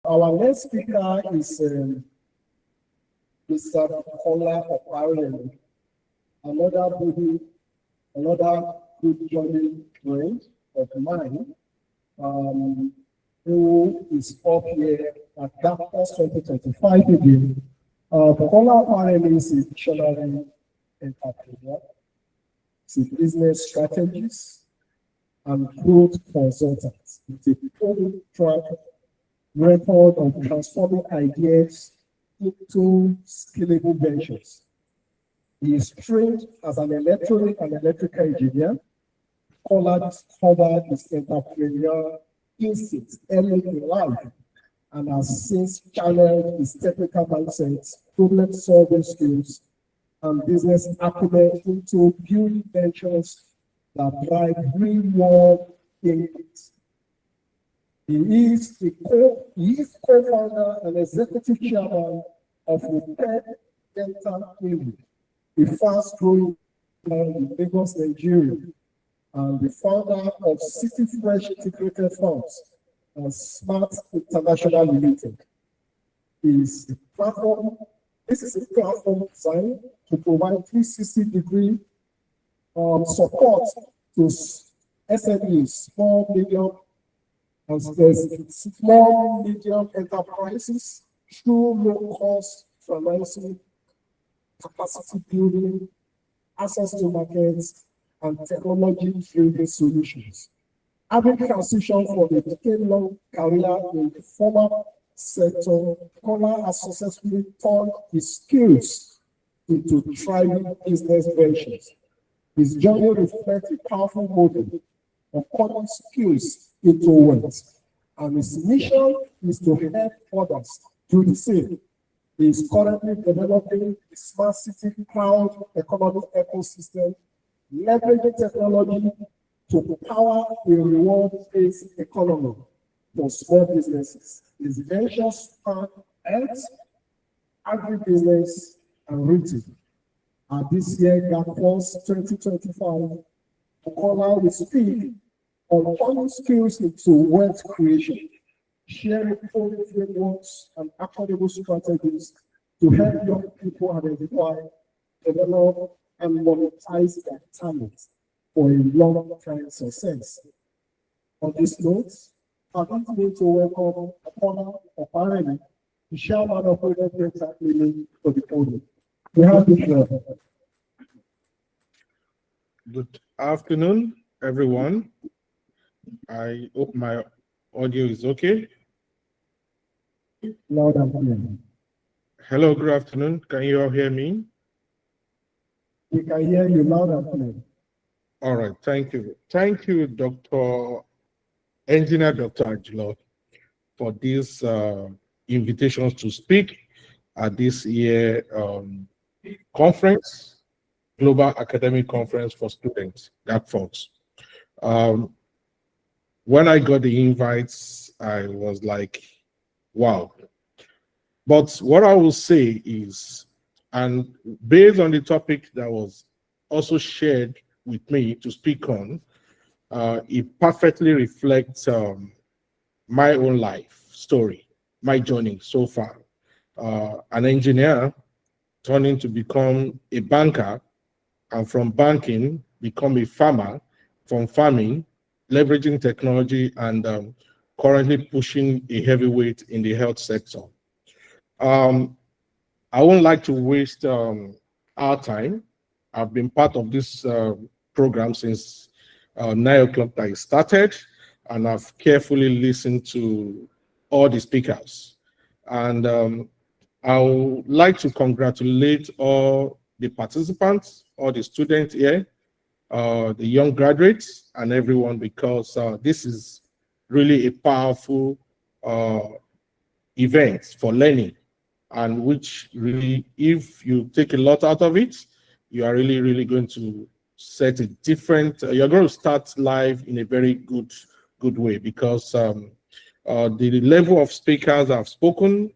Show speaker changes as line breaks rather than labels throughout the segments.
Our next speaker is Mr. Bukola Oparemi, another good journey friend of mine, who is up here at GACFOS 2025 again. Bukola Oparemi is a visionary entrepreneur, he's a business strategist and growth consultant with a proven track record of transforming ideas into scalable ventures. He is trained as an electronic and electrical engineer. Bukola discovered his entrepreneurial instincts early in life and has since channeled his technical mindset, problem-solving skills, and business acumen into building ventures that drive real-world impact. He is co-founder and executive chairman of Roperb Dental Clinic, a fast-growing brand in Lagos, Nigeria, and the founder of City Fresh Integrated Farms and Smart International Limited. This is a platform designed to provide 360-degree support to SMEs, small, medium enterprises through low-cost financing, capacity building, access to markets, and technology-driven solutions. Having transitioned from a decade-long career in the formal sector, Bukola has successfully turned his skills into thriving business ventures. His journey reflects a powerful model of turning skills into wealth, and his mission is to help others do the same. He is currently developing a smart city cloud economic ecosystem, leveraging technology to power a reward-based economy for small businesses. His ventures span health, agribusiness, and retail. At this year GACFOS 2025, Bukola will speak on turning skills into wealth creation, sharing proven frameworks and actionable strategies to help young people identify, develop, and monetize their talents for a long-term success. On this note, permit me to welcome Bukola Oparemi, the chairman of Roperb Dental Clinic, for the podium. We have the floor.
Good afternoon, everyone. I hope my audio is okay.
Loud and clear.
Hello, good afternoon. Can you all hear me?
We can hear you loud and clear.
All right, thank you. Thank you, Engineer Dr. Angelo, for these invitations to speak at this year conference, Global Academic Conference for Students, GACFOS. When I got the invites, I was like, wow. But what I will say is, and based on the topic that was also shared with me to speak on, it perfectly reflects my own life story, my journey so far. An engineer turning to become a banker, and from banking, become a farmer, from farming, leveraging technology, and currently pushing a heavyweight in the health sector. I won't like to waste our time. I've been part of this program since 9 o'clock that it started, and I've carefully listened to all the speakers. And I would like to congratulate all the participants, all the students here, the young graduates, and everyone, because this is really a powerful event for learning, and which really, if you take a lot out of it, you are really going to set a different, you're going to start life in a very good way, because the level of speakers have spoken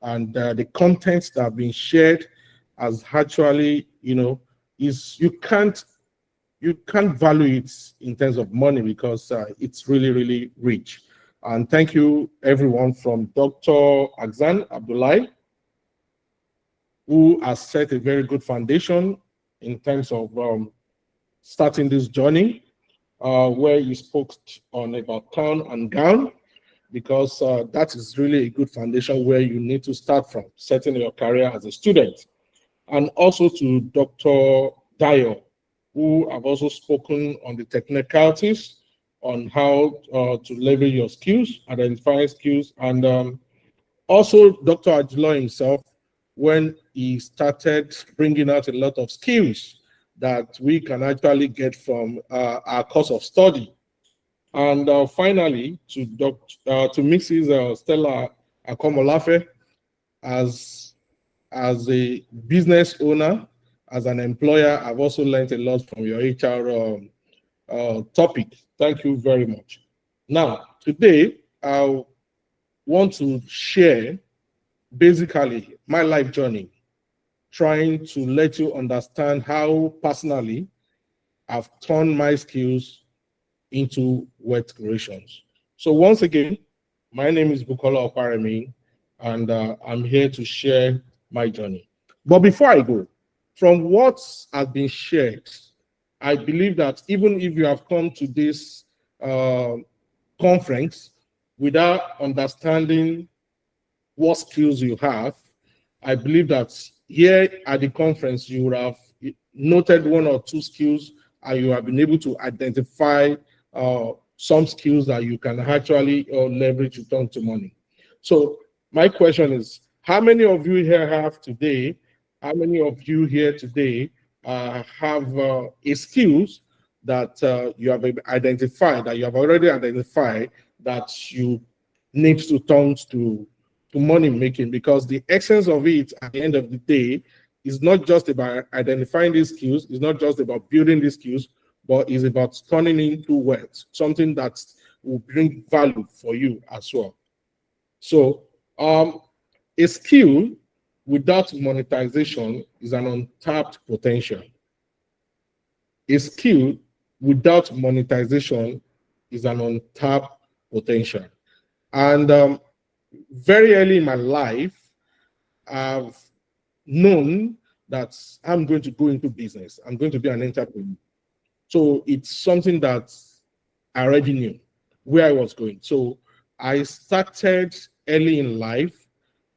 and the contents that have been shared has actually, is you can't value it in terms of money, because it's really rich. And thank you everyone from Dr. Akzan Abdullahi, who has set a very good foundation in terms of starting this journey, where you spoke on about town and gown, because that is really a good foundation where you need to start from, setting your career as a student. And also to Dr. Dayo, who have also spoken on the technicalities on how to leverage your skills, identify skills, and also Dr. Ajilo himself, when he started bringing out a lot of skills that we can actually get from our course of study. And finally, to Mrs. Stella Akomolafe, as a business owner, as an employer, I've also learned a lot from your HR topic. Thank you very much. Now, today, I want to share basically my life journey, trying to let you understand how personally I've turned my skills into wealth creations. So once again, my name is Bukola Oparemi, and I'm here to share my journey. But before I go, from what has been shared, I believe that even if you have come to this conference without understanding what skills you have, I believe that here at the conference, you would have noted one or two skills and you have been able to identify some skills that you can actually leverage to turn to money. So my question is, how many of you here have today, how many of you here today have a skills that you have identified, that you have already identified that you need to turn to money making? Because the essence of it at the end of the day is not just about identifying these skills, it's not just about building these skills, but it's about turning into wealth, something that will bring value for you as well. So a skill without monetization is an untapped potential. A skill without monetization is an untapped potential. And very early in my life, I've known that I'm going to go into business. I'm going to be an entrepreneur. So it's something that I already knew where I was going. So I started early in life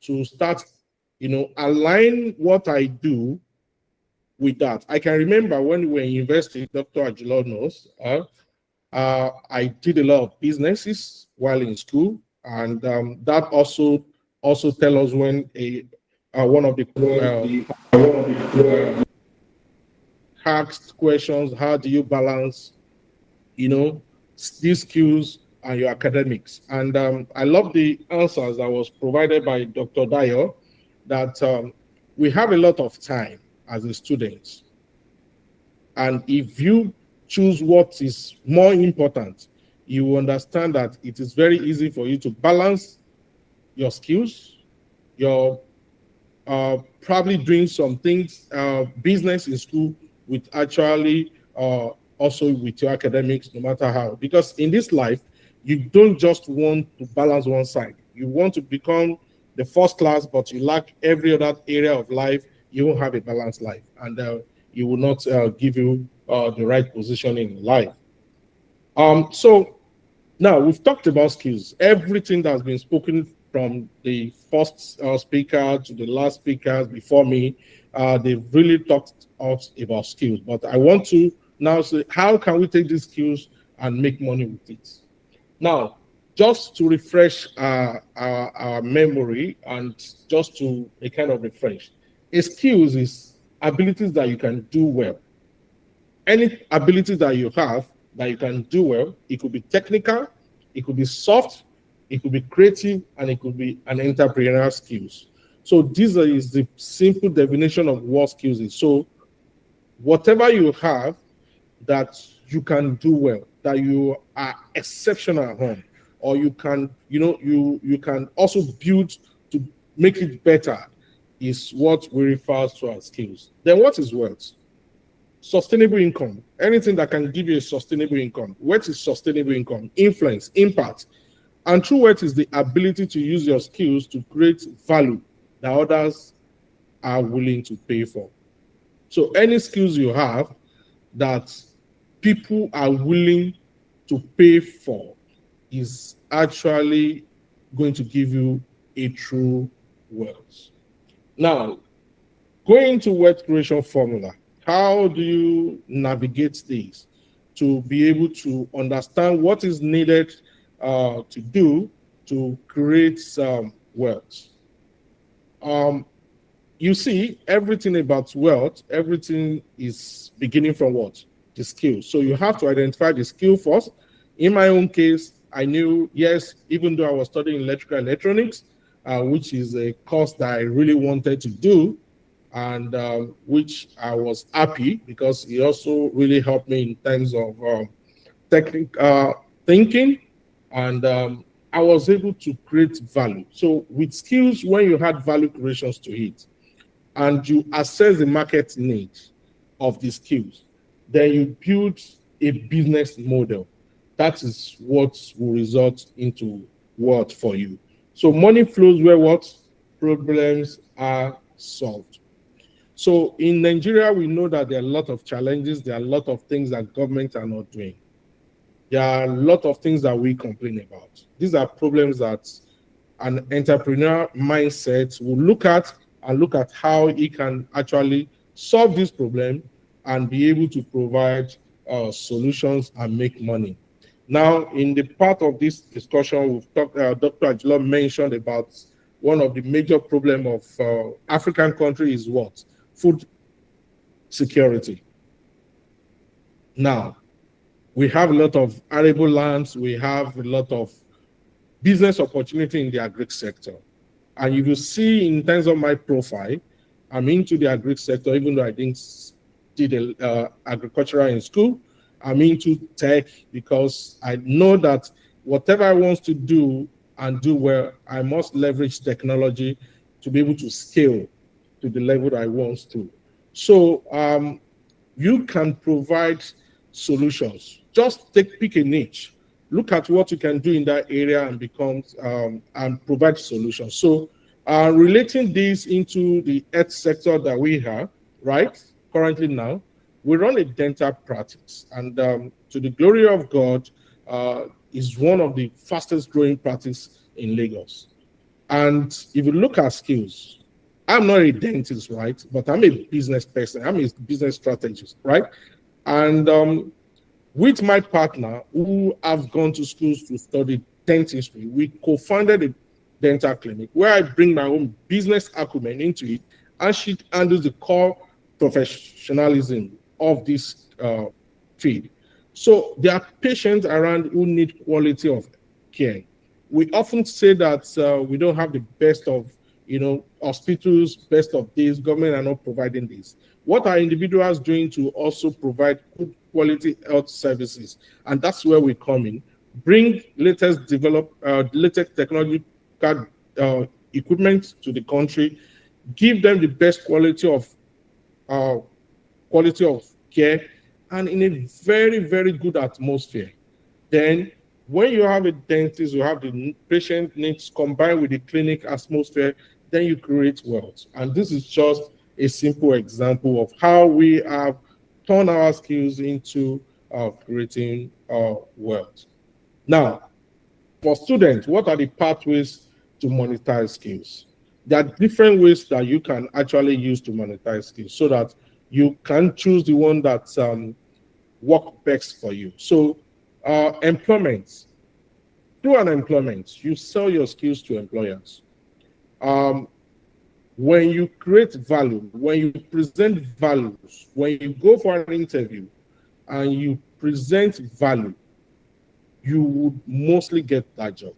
to start, align what I do with that. I can remember when we were in university, Dr. Ajilo knows, I did a lot of businesses while in school, and that also tell us when one of the asked questions, how do you balance, these skills and your academics? And I love the answers that was provided by Dr. Dayo, that we have a lot of time as a student. And if you choose what is more important, you will understand that it is very easy for you to balance your skills, your probably doing some things, business in school, with actually also with your academics, no matter how. Because in this life, you don't just want to balance one side. You want to become the first class, but you lack every other area of life. You won't have a balanced life, and you will not give you the right position in life. So now we've talked about skills. Everything that's been spoken from the first speaker to the last speakers before me, they've really talked us about skills. But I want to now say, how can we take these skills and make money with it? Now, just to refresh our memory and just to a kind of refresh, a skills is abilities that you can do well. Any ability that you have that you can do well, it could be technical, it could be soft, it could be creative, and it could be an entrepreneurial skills. So this is the simple definition of what skills is. So whatever you have that you can do well, that you are exceptional at home, or you can, you can also build to make it better, is what we refer to as skills. Then what is wealth? Sustainable income, anything that can give you a sustainable income. What is sustainable income? Influence, impact. And true wealth is the ability to use your skills to create value that others are willing to pay for. So any skills you have that people are willing to pay for is actually going to give you a true wealth. Now, going to wealth creation formula, how do you navigate this to be able to understand what is needed to do to create some wealth? You see, everything about wealth, everything is beginning from what? The skill. So you have to identify the skill first. In my own case, I knew, yes, even though I was studying electrical electronics, which is a course that I really wanted to do, and which I was happy because it also really helped me in terms of technical thinking, and I was able to create value. So with skills, when you had value creations to it, and you assess the market need of the skills, then you build a business model. That is what will result into wealth for you. So money flows where what? Problems are solved. So in Nigeria, we know that there are a lot of challenges. There are a lot of things that governments are not doing. There are a lot of things that we complain about. These are problems that an entrepreneur mindset will look at and look at how he can actually solve this problem and be able to provide solutions and make money. Now, in the part of this discussion, we've talked, Dr. Ajula mentioned about one of the major problems of African countries is what? Food security. Now, we have a lot of arable lands, we have a lot of business opportunity in the agri sector. And you will see in terms of my profile, I'm into the agri sector, even though I didn't did agricultural in school. I'm into tech because I know that whatever I want to do and do well, I must leverage technology to be able to scale to the level I want to. So you can provide solutions. Just pick a niche, look at what you can do in that area and become and provide solutions. So relating this into the health sector that we have, right? Currently now, we run a dental practice, and to the glory of God, is one of the fastest growing practice in Lagos. And if you look at skills, I'm not a dentist, right? But I'm a business person. I'm a business strategist, right? And with my partner, who have gone to schools to study dentistry, we co-founded a dental clinic where I bring my own business acumen into it, and she handles the core professionalism of this field. So there are patients around who need quality of care. We often say that we don't have the best of, hospitals, best of this, government are not providing this. What are individuals doing to also provide good quality health services? And that's where we come in. Bring latest technological equipment to the country, give them the best quality of care, and in a very, very good atmosphere. Then when you have a dentist, you have the patient needs combined with the clinic atmosphere, then you create wealth. And this is just a simple example of how we have turned our skills into creating wealth. Now, for students, what are the pathways to monetize skills? There are different ways that you can actually use to monetize skills so that you can choose the one that work best for you. So employment. Through an employment, you sell your skills to employers. When you create value, when you present values, when you go for an interview and you present value, you would mostly get that job.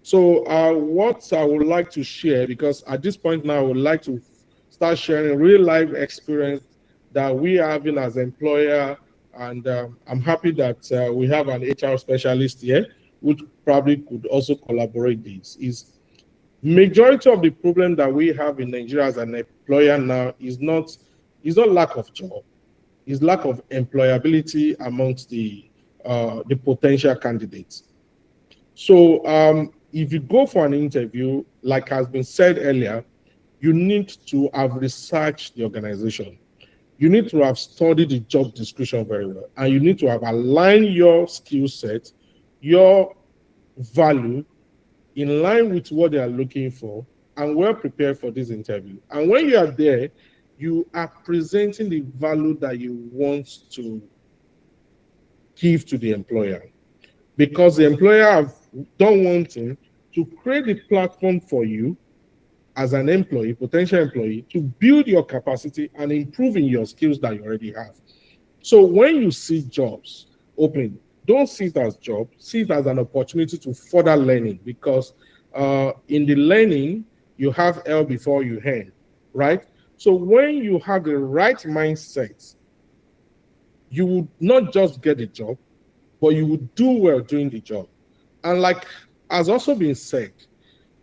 So what I would like to share, because at this point now I would like to start sharing real life experience that we are having as employer, and I'm happy that we have an HR specialist here, which probably could also collaborate this. Is majority of the problem that we have in Nigeria as an employer now is not lack of job, is lack of employability amongst the potential candidates. So if you go for an interview, like has been said earlier, you need to have researched the organization. You need to have studied the job description very well, and you need to have aligned your skill set, your value in line with what they are looking for, and well prepared for this interview. And when you are there, you are presenting the value that you want to give to the employer, because the employer have done one thing to create a platform for you as an employee, potential employee, to build your capacity and improving your skills that you already have. So when you see jobs open, don't see it as job, see it as an opportunity to further learning, because in the learning, you have L before you hand, right? So when you have the right mindset, you would not just get a job, but you would do well doing the job. And like has also been said,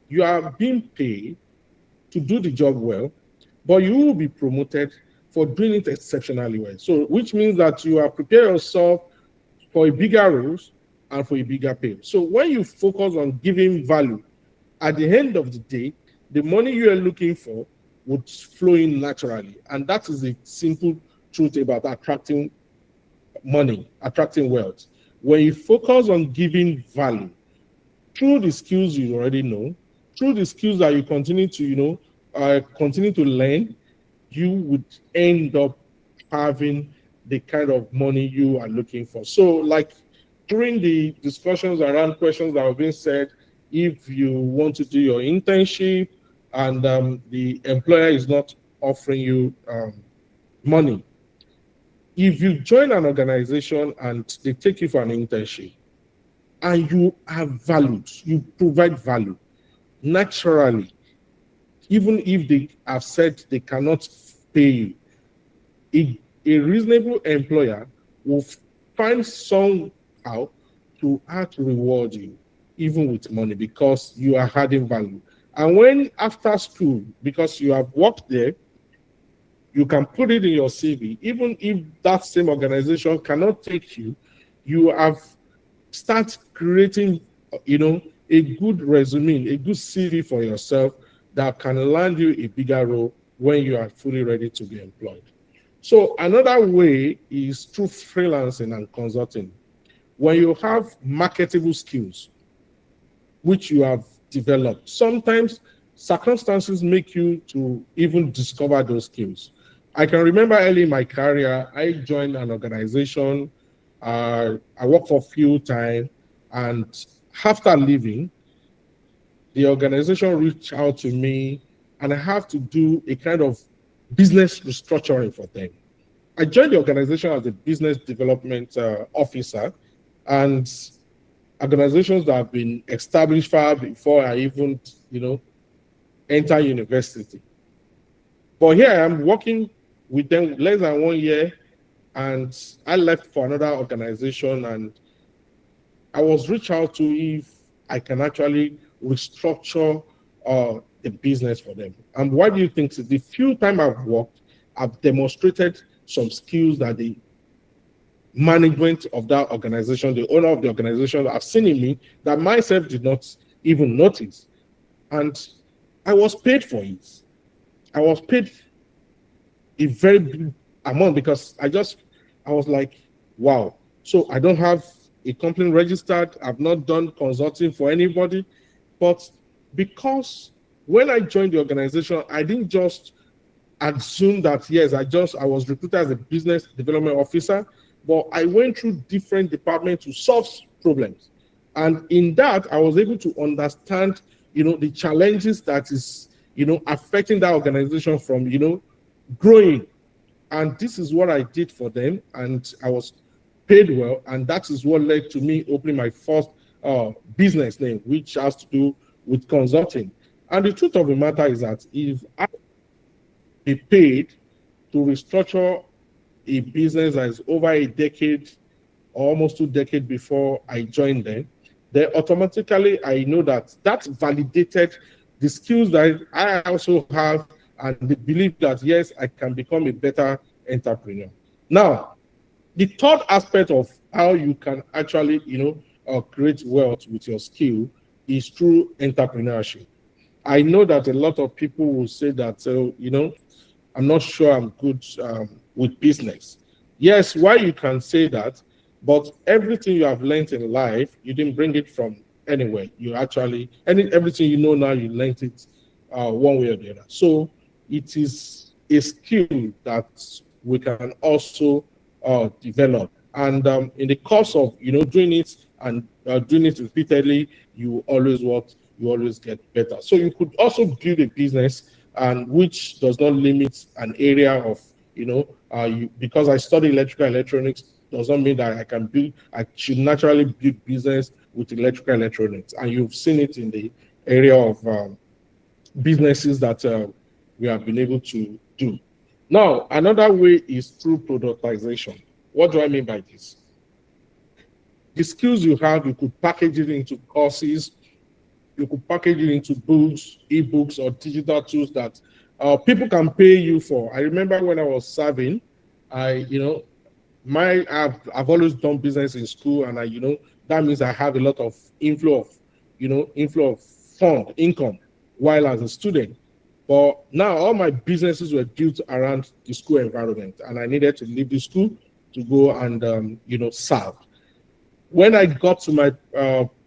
you are being paid to do the job well, but you will be promoted for doing it exceptionally well. So, which means that you are preparing yourself for a bigger roles and for a bigger pay. So, when you focus on giving value, at the end of the day, the money you are looking for would flow in naturally. And that is the simple truth about attracting money, attracting wealth. When you focus on giving value through the skills you already know, through the skills that you continue to, continue to learn, you would end up having the kind of money you are looking for. So, like during the discussions around questions that have been said, if you want to do your internship and the employer is not offering you money, if you join an organization and they take you for an internship and you are valued, you provide value naturally, even if they have said they cannot pay you, a reasonable employer will find somehow to how to reward you, even with money, because you are adding value. And when after school, because you have worked there, you can put it in your CV, even if that same organization cannot take you, you have start creating, a good resume, a good CV for yourself that can land you a bigger role when you are fully ready to be employed. So another way is through freelancing and consulting. When you have marketable skills, which you have developed, sometimes circumstances make you to even discover those skills. I can remember early in my career, I joined an organization. I worked for a few time, and after leaving, the organization reached out to me, and I have to do a kind of business restructuring for them. I joined the organization as a business development officer, and organizations that have been established far before I even, enter university. But here I am working with them less than 1 year, and I left for another organization, and I was reached out to if I can actually restructure the business for them. And why do you think so? The few time I've worked, I've demonstrated some skills that the management of that organization, the owner of the organization, have seen in me that myself did not even notice. And I was paid for it. I was paid a very big amount because I was like, wow. So I don't have a company registered. I've not done consulting for anybody. But because when I joined the organization, I didn't just assume that, yes, I was recruited as a business development officer, but I went through different departments to solve problems. And in that, I was able to understand, the challenges that is, affecting that organization from, growing. And this is what I did for them. And I was paid well. And that is what led to me opening my first business name, which has to do with consulting. And the truth of the matter is that if I be paid to restructure a business that is over a decade or almost 2 decades before I joined them, then automatically I know that that validated the skills that I also have, and the belief that, yes, I can become a better entrepreneur. Now, the third aspect of how you can actually, create wealth with your skill is through entrepreneurship. I know that a lot of people will say that, I'm not sure I'm good with business. Yes, why you can say that, but everything you have learned in life, you didn't bring it from anywhere. You actually, everything you know now, you learned it one way or the other. So it is a skill that we can also develop. And in the course of doing it and doing it repeatedly, you always get better. So you could also build a business and which does not limit an area of because I study electrical electronics does not mean that I should naturally build business with electrical electronics. And you've seen it in the area of businesses that we have been able to do. Now, another way is through productization. What do I mean by this? The skills you have, you could package it into courses, you could package it into books, ebooks, or digital tools that people can pay you for. I remember when I was serving, I, you know, I've always done business in school, and that means I have a lot of inflow of fund income while as a student. But now all my businesses were built around the school environment, and I needed to leave the school to go and serve. When I got to my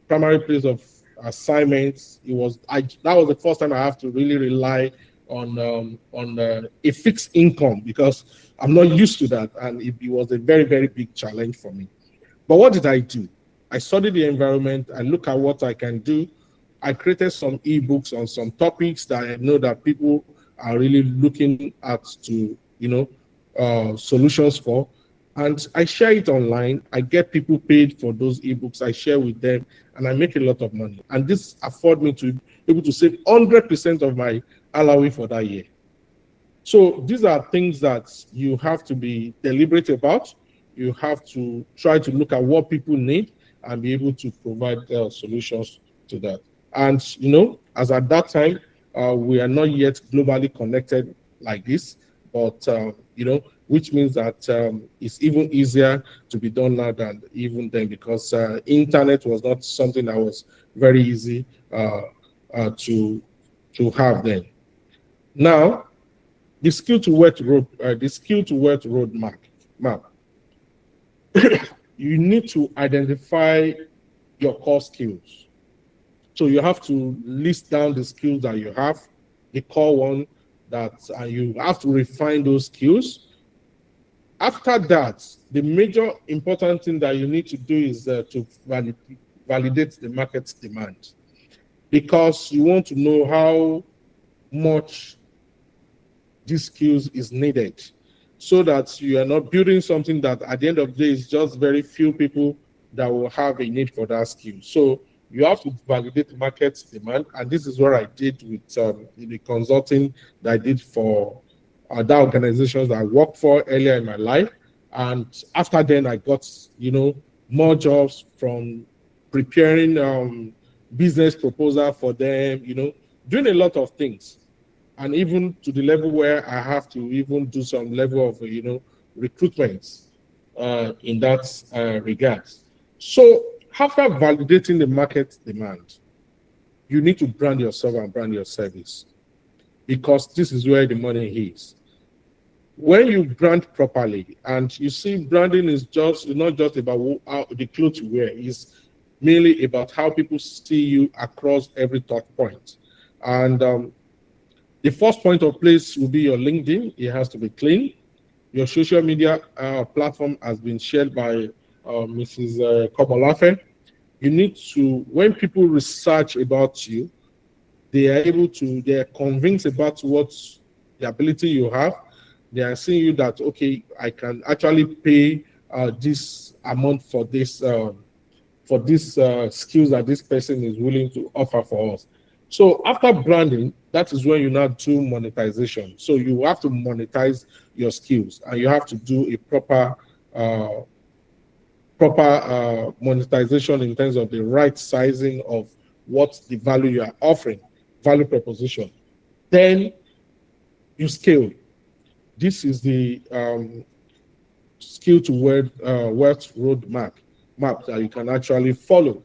primary place of assignments, that was the first time I have to really rely on a fixed income because I'm not used to that, and it was a very, very big challenge for me. But what did I do? I studied the environment. I look at what I can do. I created some ebooks on some topics that I know that people are really looking at to solutions for, and I share it online. I get people paid for those ebooks. I share with them, and I make a lot of money. And this afford me to be able to save 100% of my allowance for that year. So these are things that you have to be deliberate about. You have to try to look at what people need and be able to provide solutions to that. And as at that time, we are not yet globally connected like this, but which means that it's even easier to be done now than even then, because internet was not something that was very easy to have then. Now, the skill to wealth roadmap. You need to identify your core skills. So you have to list down the skills that you have, the core one that you have to refine those skills. After that, the major important thing that you need to do is to validate the market demand, because you want to know how much these skills is needed, so that you are not building something that at the end of the day is just very few people that will have a need for that skill. So you have to validate the market demand, and this is what I did with the consulting that I did for other organizations that I worked for earlier in my life. And after then, I got more jobs from preparing business proposal for them, doing a lot of things, and even to the level where I have to even do some level of recruitment in that regard. So after validating the market demand, you need to brand yourself and brand your service, because this is where the money is. When you brand properly, and you see, branding is not just about the clothes you wear, it's mainly about how people see you across every touch point. And the first point of place will be your LinkedIn. It has to be clean. Your social media platform has been shared by Mrs. Kobolafe. You need to, when people research about you, they are convinced about what the ability you have. They are seeing you that, okay, I can actually pay this amount for this skills that this person is willing to offer for us. So after branding, that is when you now do monetization. So you have to monetize your skills, and you have to do a proper monetization in terms of the right sizing of what the value you are offering, value proposition. Then you scale. This is the skill to wealth roadmap. map that you can actually follow.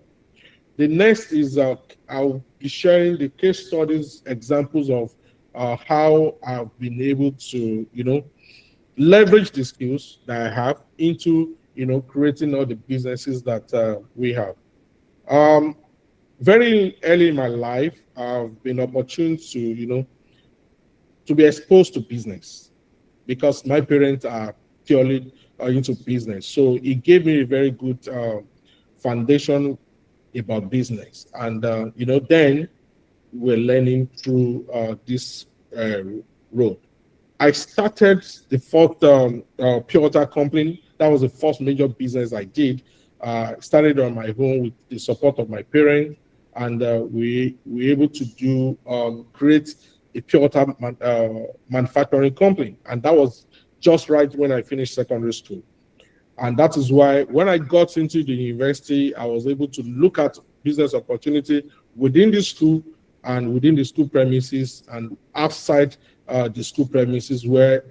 The next is I'll be sharing the case studies, examples of how I've been able to, leverage the skills that I have into, creating all the businesses that we have. Um, Very early in my life, I've been opportune to, to be exposed to business because my parents are purely into business. So it gave me a very good foundation about business. And, then we're learning through this uh, road. I started the fourth pure water company. That was the first major business I did. Started on my own with the support of my parents, and we were able to create a pure water manufacturing company, and that was just right when I finished secondary school. And that is why when I got into the university, I was able to look at business opportunity within the school and within the school premises and outside the school premises where,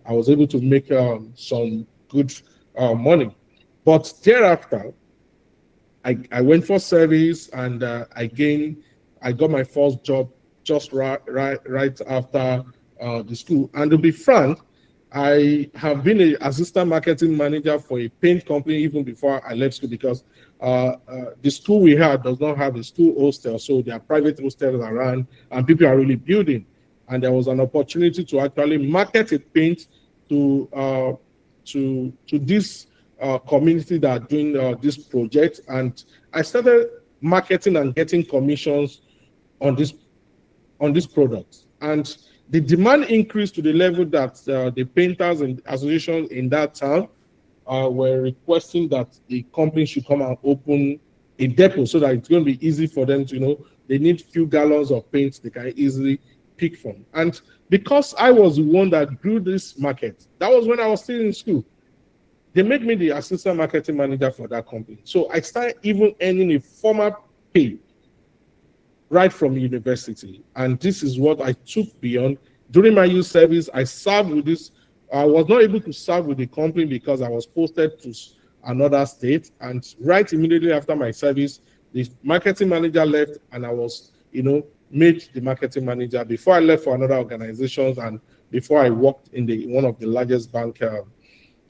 I was able to make some good money. But thereafter, I went for service and I got my first job just right after the school. And to be frank, I have been an assistant marketing manager for a paint company even before I left school because the school we had does not have a school hostel, so there are private hostels around and people are really building. And there was an opportunity to actually market a paint to this community that are doing this project, and I started marketing and getting commissions on this product. And the demand increased to the level that the painters and associations in that town were requesting that the company should come and open a depot so that it's going to be easy for them to, they need few gallons of paint they can easily pick from. And because I was the one that grew this market, that was when I was still in school. They made me the assistant marketing manager for that company. So I started even earning a formal pay right from university. And this is what I took beyond. During my youth service, I served with this. I was not able to serve with the company because I was posted to another state. And right immediately after my service, the marketing manager left and I was, made the marketing manager before I left for another organization and before I worked in one of the largest bank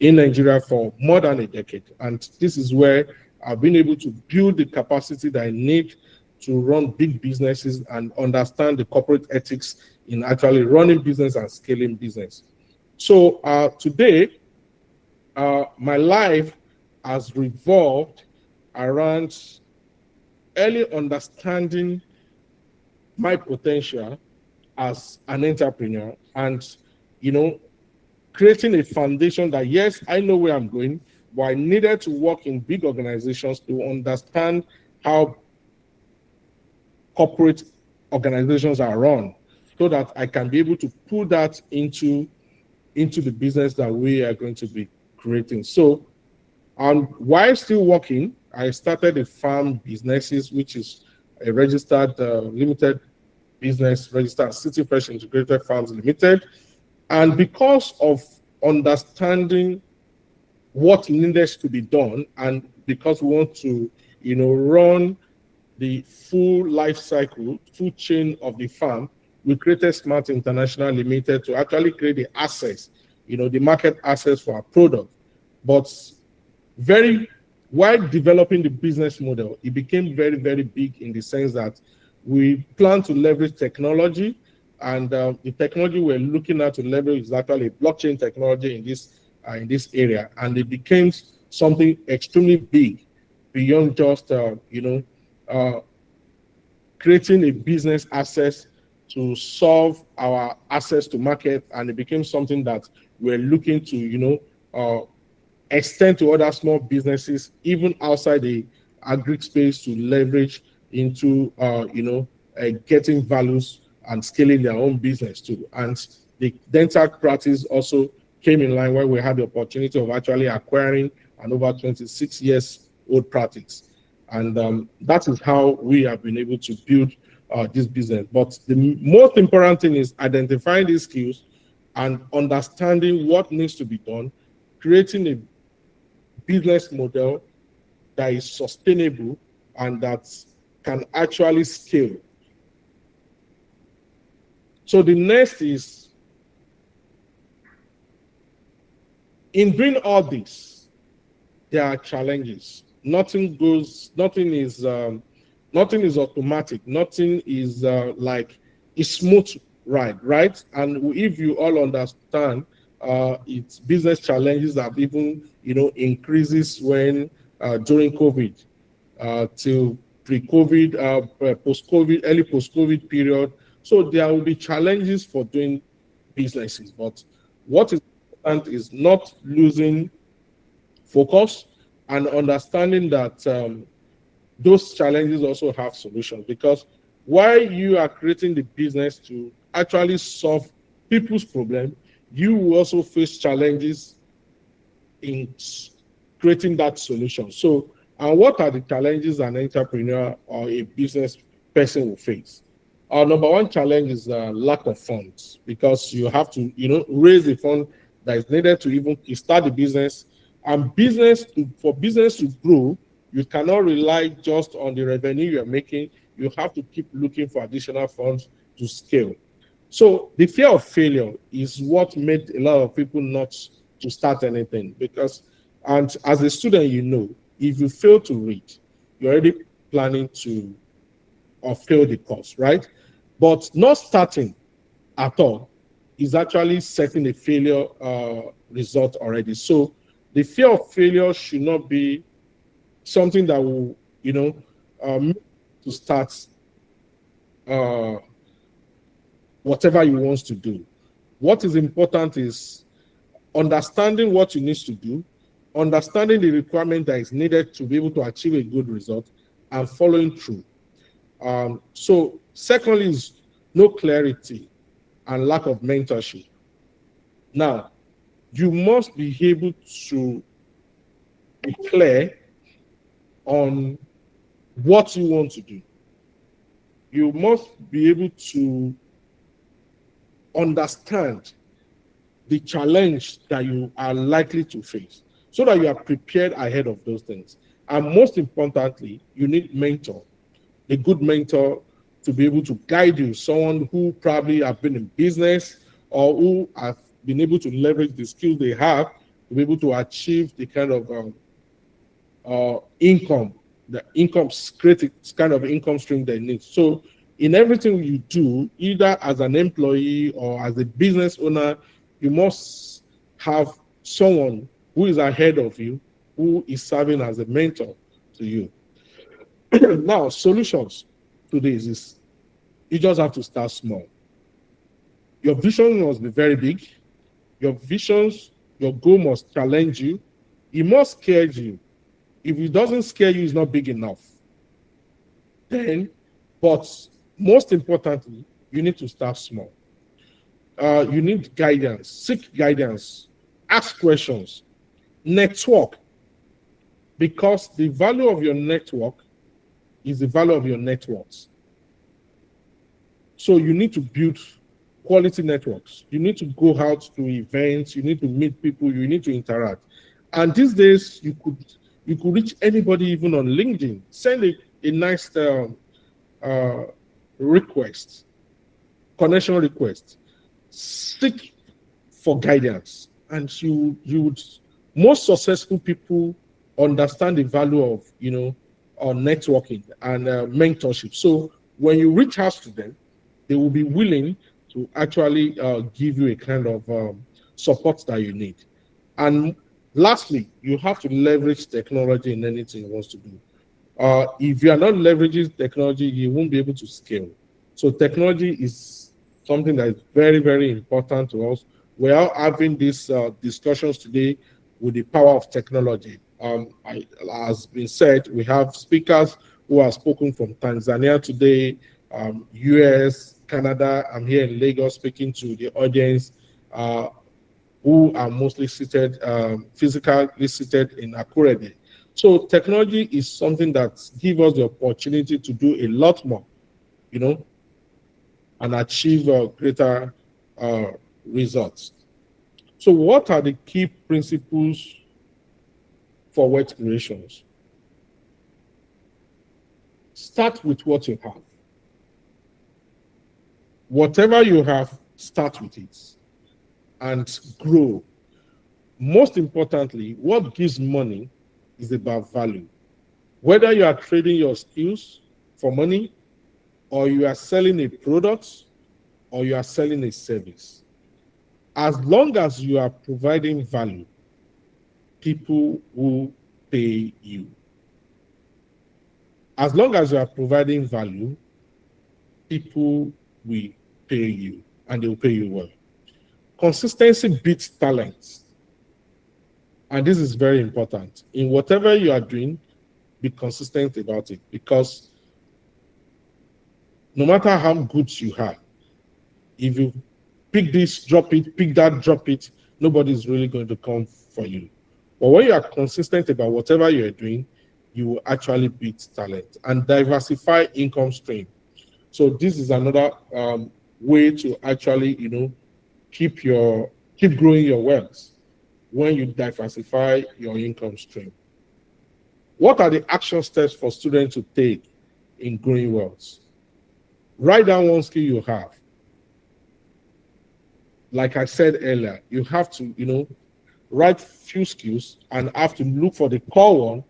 in Nigeria for more than a decade. And this is where I've been able to build the capacity that I need to run big businesses and understand the corporate ethics in actually running business and scaling business. So today, my life has revolved around early understanding my potential as an entrepreneur and, creating a foundation that, yes, I know where I'm going, but I needed to work in big organizations to understand how corporate organizations are run so that I can be able to put that into the business that we are going to be creating. So, while still working, I started a farm businesses, which is a registered limited business, registered City Fresh Integrated Farms Limited. And because of understanding what needed to be done, and because we want to, run the full life cycle, full chain of the farm, we created Smart International Limited to actually create the access, the market access for our product. But while developing the business model, it became very, very big in the sense that we plan to leverage technology, and the technology we're looking at to leverage is actually blockchain technology in this area, and it became something extremely big beyond just creating a business access to solve our access to market, and it became something that we're looking to extend to other small businesses even outside the agri space to leverage into getting values and scaling their own business too. And the dental practice also came in line where we had the opportunity of actually acquiring an over 26 years old practice. And that is how we have been able to build this business. But the most important thing is identifying these skills and understanding what needs to be done, creating a business model that is sustainable and that can actually scale. So the next is, in doing all this, there are challenges. Nothing is automatic. Nothing is like a smooth ride, right? And if you all understand, it's business challenges that even increases when during COVID till pre-COVID, post-COVID, early post-COVID period. So there will be challenges for doing businesses, but what is important is not losing focus and understanding that those challenges also have solutions, because while you are creating the business to actually solve people's problem, you will also face challenges in creating that solution. So, and what are the challenges an entrepreneur or a business person will face? Our number one challenge is lack of funds, because you have to, raise the fund that is needed to even start the business. And for business to grow, you cannot rely just on the revenue you're making. You have to keep looking for additional funds to scale. So the fear of failure is what made a lot of people not to start anything, because, and as a student, if you fail to read, you're already planning to or fail the course, right? But not starting at all is actually setting a failure result already. So the fear of failure should not be something that will, make to start uh, whatever you want to do. What is important is understanding what you need to do, understanding the requirement that is needed to be able to achieve a good result, and following through. So secondly is no clarity and lack of mentorship. Now, you must be able to be clear on what you want to do. You must be able to understand the challenge that you are likely to face so that you are prepared ahead of those things. And most importantly, you need mentor, a good mentor to be able to guide you, someone who probably have been in business or who have been able to leverage the skills they have to be able to achieve the kind of income, create kind of income stream they need. So in everything you do, either as an employee or as a business owner, you must have someone who is ahead of you, who is serving as a mentor to you. Now, solutions to this is you just have to start small. Your vision must be very big. Your goal must challenge you. It must scare you. If it doesn't scare you, it's not big enough. But most importantly, you need to start small. You need guidance, seek guidance, ask questions, network, because the value of your network is the value of your networks. So you need to build quality networks. You need to go out to events. You need to meet people. You need to interact. And these days, you could reach anybody, even on LinkedIn. Send a nice request, connection request. Seek for guidance, and you would. Most successful people understand the value of networking and mentorship. So when you reach out to them, they will be willing to actually give you a kind of support that you need. And lastly, you have to leverage technology in anything you want to do. If you are not leveraging technology, you won't be able to scale. So technology is something that is very, very important to us. We are having these discussions today with the power of technology. As been said, we have speakers who have spoken from Tanzania today, US, Canada. I'm here in Lagos speaking to the audience who are mostly seated, physically seated in Akure. So technology is something that gives us the opportunity to do a lot more, and achieve greater results. So what are the key principles for wealth creations? start with what you have. Whatever you have, start with it and grow. Most importantly, what gives money is about value. Whether you are trading your skills for money, or you are selling a product, or you are selling a service, as long as you are providing value, people will pay you. As long as you are providing value, people will pay you, and they will pay you well. Consistency beats talent. And this is very important. In whatever you are doing, be consistent about it, because no matter how good you are, if you pick this, drop it, pick that, drop it, nobody's really going to come for you. But when you are consistent about whatever you're doing, you will actually beat talent and diversify income stream. So this is another way to actually, keep growing your wealth when you diversify your income stream. What are the action steps for students to take in growing wealth? Write down one skill you have. Like I said earlier, you have to, write few skills and have to look for the core one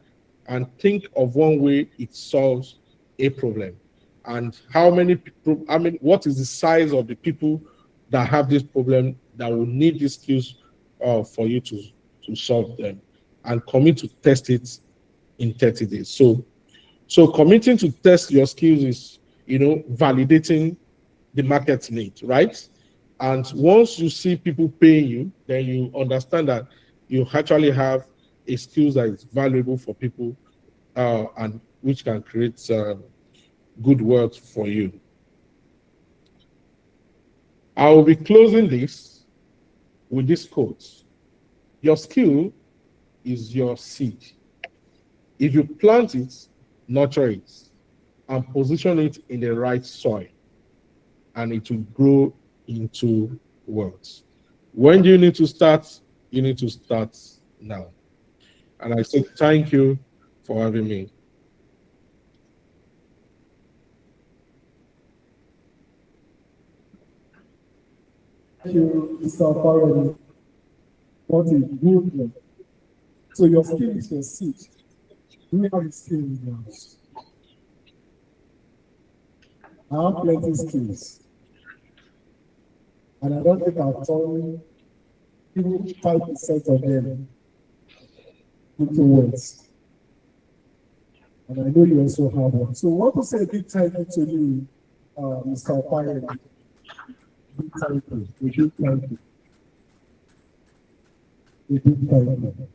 and think of one way it solves a problem. And how many people, what is the size of the people that have this problem that will need these skills for you to solve them, and commit to test it in 30 days. So committing to test your skills is, validating the market need, right? And once you see people paying you, then you understand that you actually have a skills that is valuable for people, and which can create good wealth for you. I will be closing this with this quote. Your skill is your seed. If you plant it, nurture it, and position it in the right soil, and it will grow into wealth. When do you need to start? You need to start now. And I say thank you for having me.
Thank you, Mr. Oparemi. What a good one. So your skill is your seed. Do you have a skill in your house? I have plenty of skills. And I don't think I've turned even 5% of them into words. And I know you also have one. So I want to say a big thank you to you, Mr. Oparemi. Big thank you. A big thank you. A big thank you.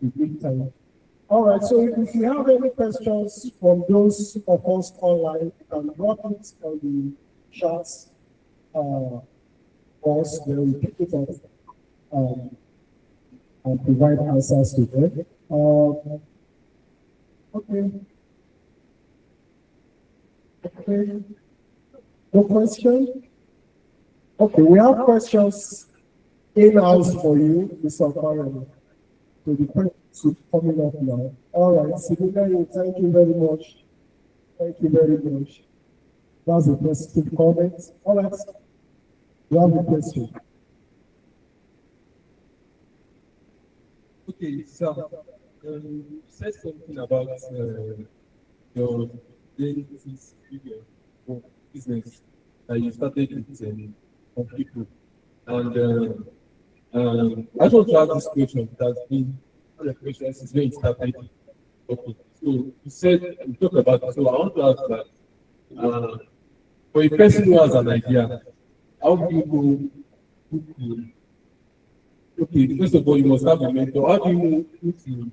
A big thank you. All right, so if you have any questions from those of us online, you can drop it on the chat box, then we pick it up and provide answers to them. Okay. Okay. No question? Okay, we have questions in-house for you, Mr. Oparemi. So the questions coming up now. All right, Sibuka, thank you very much. Thank you very much. That's a positive comment. All right, you have a question.
Okay, so you said something about your business that you started with on people, and I just want to ask this question. That's been one of the questions since when you started. Okay, so you said you talk about it. So I want to ask that for a person who has an idea, how do you go to? Okay, first of all, you must have a mentor. How do you know who to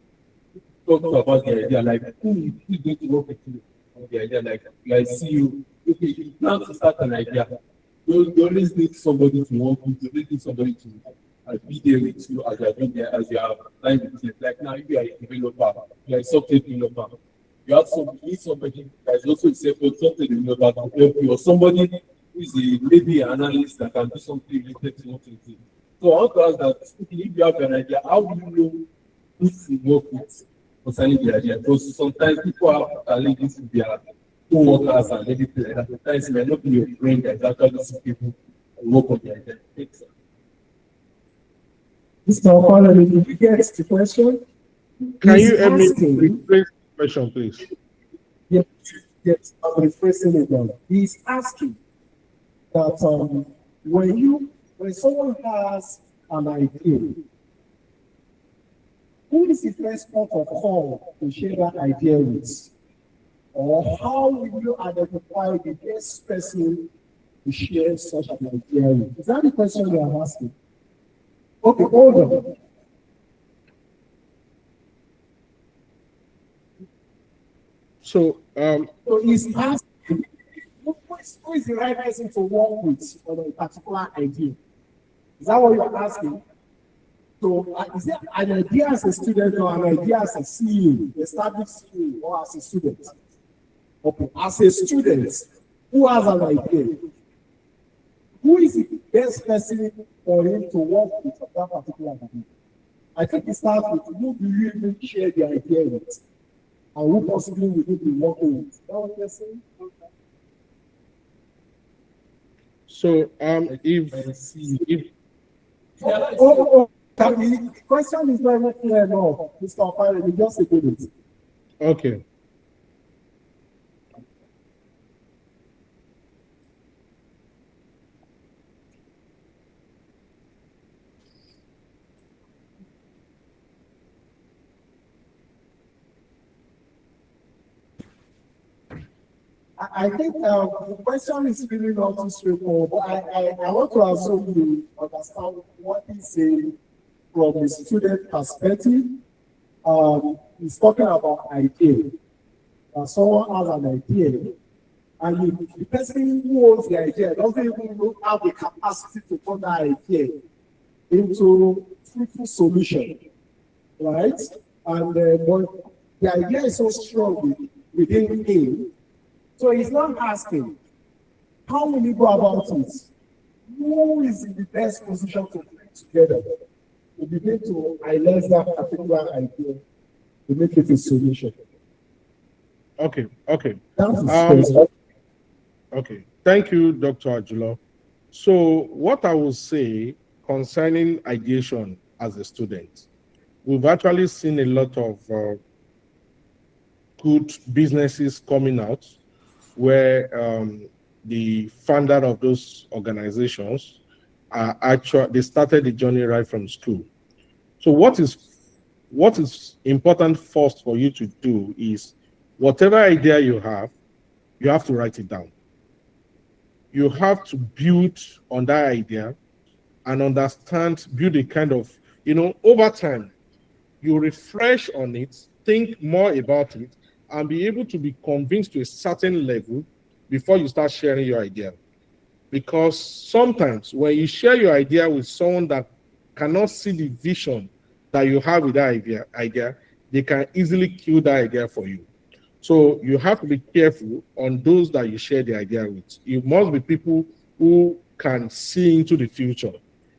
talk to about the idea? Like, who is going to work with you on the idea? Like see you. Okay, if you plan to start an idea, you always need somebody to work with. You always need somebody to be there with you as you are doing there, as you are applying the business. Like now, if you are a developer, you are a software developer, you need somebody that is also a software developer to help you, or somebody who is a maybe an analyst that can do something related to what you do. So I want to ask that if you have an idea, how do you know who to work with? concerning the idea. Because sometimes people have challenges with their co-workers and everything like that. Sometimes it may not be your friend that is actually see people work on the idea.
Mr. Oparemi, did you get the question?
Can
He's
you help me
asking-
rephrase the question, please?
Yes, yes, I'm rephrasing it now. He's asking that when someone has an idea, who is the first port of call to share that idea with? Or how will you identify the best person to share such an idea with? Is that the question you are asking? Okay, hold on.
So,
So he's asking, who is the right person to work with on a particular idea? Is that what you're asking? So is it an idea as a student or an idea as a CEO, established CEO, or as a student? Okay, as a student who has an idea, who is the best person for him to work with on that particular idea? I think it starts with who do you even share the idea with, and who possibly will you be working with? Is that what you're saying?
so if
The question is very clear now, Mr. Oparemi, just a minute.
okay.
I think the question is really not too straightforward, but I want to assume you understand what he's saying from the student perspective. He's talking about idea. Someone has an idea, and the person who owns the idea doesn't even have the capacity to turn that idea into fruitful solution, right? And but the idea is so strong within him. So he's not asking, how will you go about it? Who is in the best position to bring together to begin to highlight that particular idea to make it a solution?
Okay.
That is
Okay. Thank you, Dr. Ajulo. So, what I will say concerning ideation as a student, we've actually seen a lot of good businesses coming out where the founder of those organizations are actually, they started the journey right from school. So what is important first for you to do is whatever idea you have to write it down. You have to build on that idea and build a kind of, over time, you refresh on it, think more about it, and be able to be convinced to a certain level before you start sharing your idea. Because sometimes when you share your idea with someone that cannot see the vision that you have with that idea, they can easily kill that idea for you. So you have to be careful on those that you share the idea with. It must be people who can see into the future,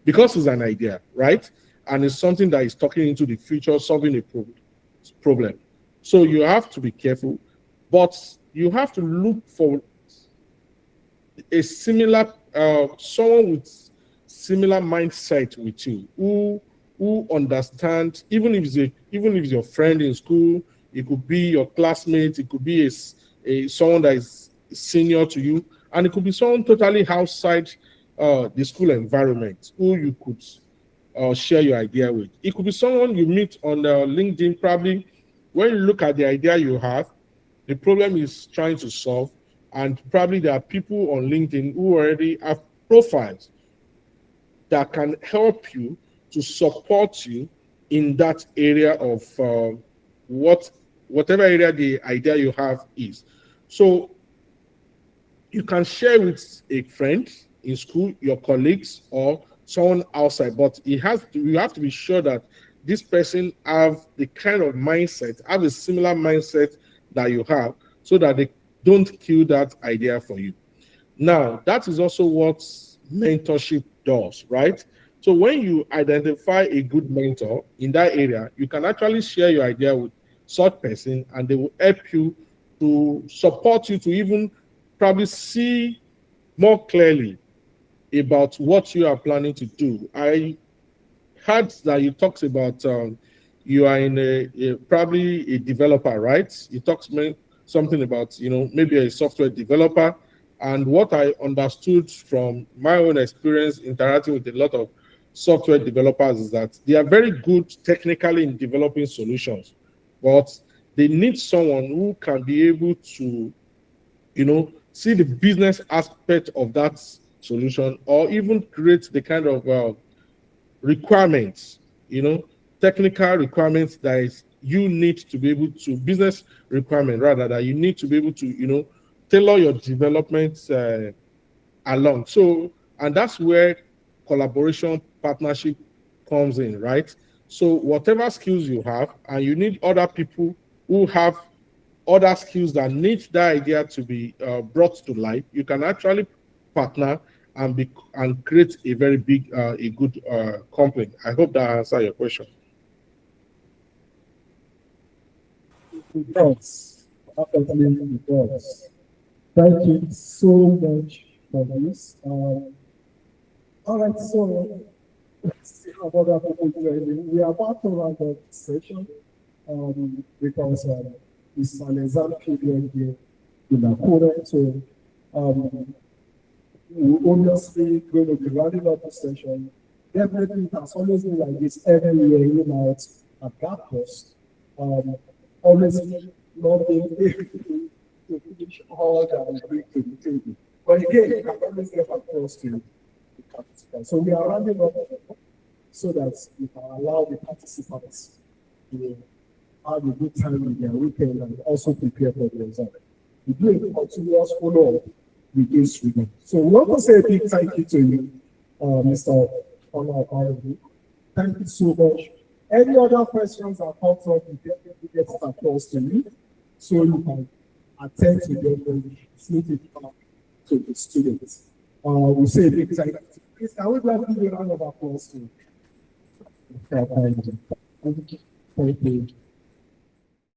because it's an idea, right? And it's something that is talking into the future, solving a problem. So you have to be careful, but you have to look for a similar someone with similar mindset with you who understand, even if it's your friend in school, it could be your classmate, it could be someone that is senior to you, and it could be someone totally outside the school environment who you could share your idea with. It could be someone you meet on LinkedIn. Probably when you look at the idea you have, the problem is trying to solve, and probably there are people on LinkedIn who already have profiles that can help you to support you in that area of whatever area the idea you have is. So you can share with a friend in school, your colleagues, or someone outside, but you have to be sure that this person have the kind of mindset, have a similar mindset that you have, so that they don't kill that idea for you. Now, that is also what mentorship does, right? So when you identify a good mentor in that area, you can actually share your idea such person, and they will help you to support you to even probably see more clearly about what you are planning to do. I heard that you talked about you are in probably a developer, right? You talked something about maybe a software developer, and what I understood from my own experience interacting with a lot of software developers is that they are very good technically in developing solutions, but they need someone who can be able to see the business aspect of that solution, or even create the kind of requirements, technical requirements that is you need to be able to, business requirement rather, that you need to be able to, tailor your development along. So, and that's where collaboration partnership comes in, right? So whatever skills you have, and you need other people who have other skills that need that idea to be brought to life, you can actually partner and create a very big, a good company. I hope that answers your question.
It does. Absolutely, it does. Thank you so much for this. All right, so let's see how other people joining. We are about to round up the session because it's an exam period here in Akure. So we're obviously going to be rounding up the session. Everything has always been like this every year, at GACFOS. Always not being able to finish all that we bring to the table. But again, you can always get across to the participants. So we are rounding up so that we can allow the participants to have a good time with their weekend and also prepare for the exam. We do a continuous follow-up with this student. So we want to say a big thank you to you, Mr. Bukola Oparemi. Thank you so much. Any other questions that pops up, you definitely get it across to me, so you can attend to them when you it back to the students. We say a big thank you. Please, can we give a round of applause to you? Thank you.